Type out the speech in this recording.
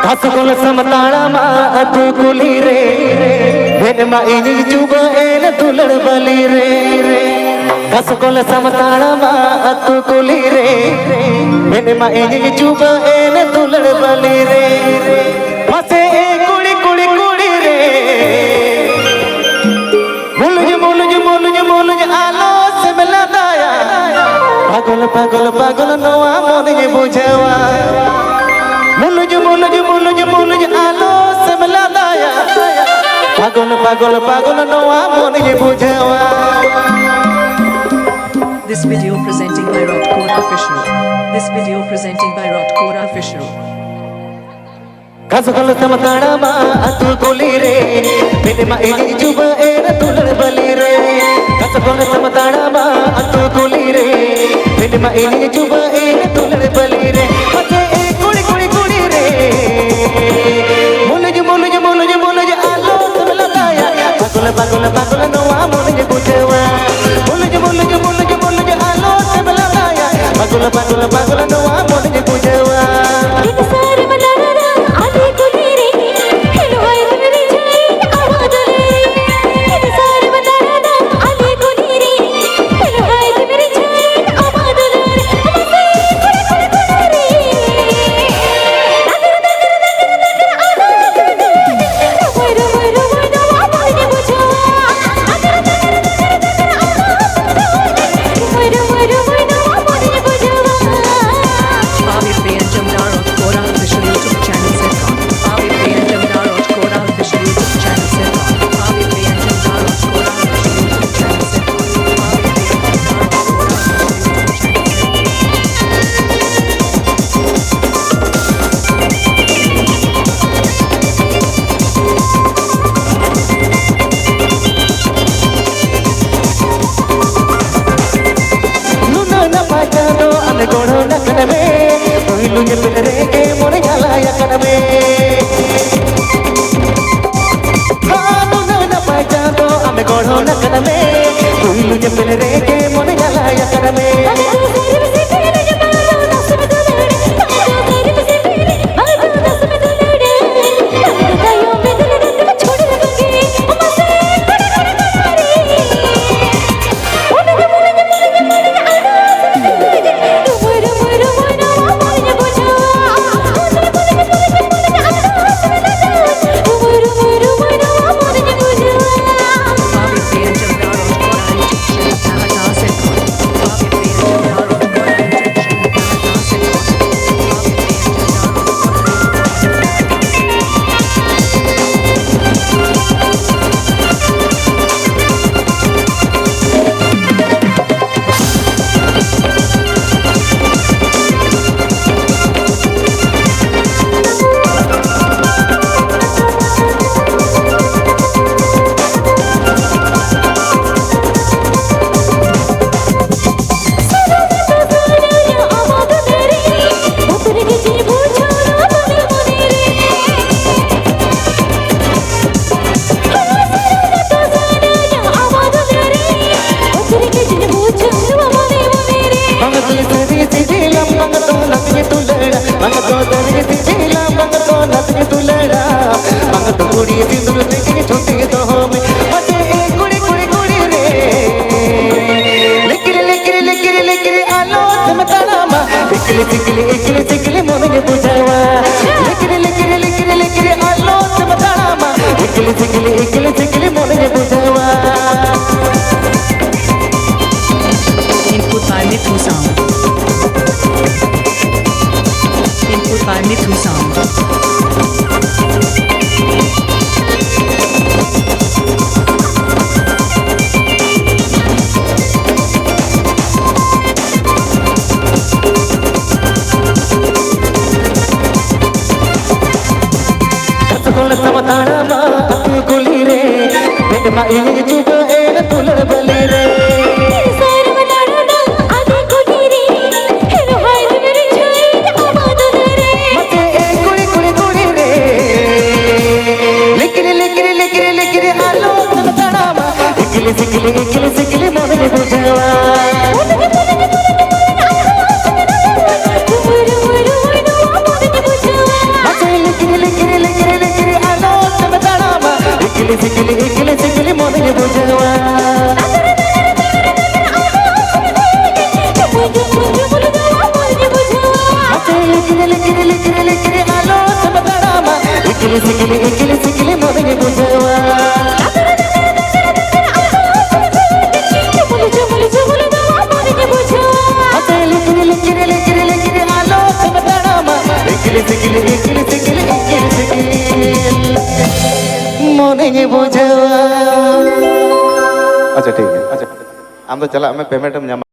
Kasukul samtara ma atu kulire, ben ma ini juba en tulad balire. Kasukul samtara ma atu kulire, ben ma ini juba en tulad balire. Mase kudi kudi kudi re, muluj muluj muluj muluj alo se meladaya. Pagol pagol pagol noa mone bujawa. Muluj muluj muluj muluj alo se meladaya. Pagol pagol pagol noa mone bujawa. This video presenting by Rodcore Official. This video presenting by Rodcore Official. Kasukul samtara ma atu kulire, ben ma ini juba en tulad balire. Kasukul samtara ma atu kulire, ben ma ini juba en tulad balire. Mate kudi kudi kudi re, muluj muluj muluj muluj alo se meladaya. Pagol pagol pagol noa mone bujawa. Muluj muluj muluj muluj alo se meladaya. Pagol pagol pagol noa mone bujawa. Input by Mithu Sound. Input by Mithu Sound. Kasukul samtara ma atu kulire, ben ma ini juba en tulad balire. Sikili sikili mone bujawa. Mate লিকিরি আলো তুমি দাঁড়াবা ইকিলি সিকিলি মনে বুঝাওয়া লিকিরি আলো তুমি দাঁড়াবা ইকিলি সিকিলি মনে বুঝাওয়া লিকিরি আলো তুমি দাঁড়াবা ইকিলি সিকিলি মনে বুঝাওয়া अच्छा ठीक है अच्छा हम तो चला हमें पेमेंट हम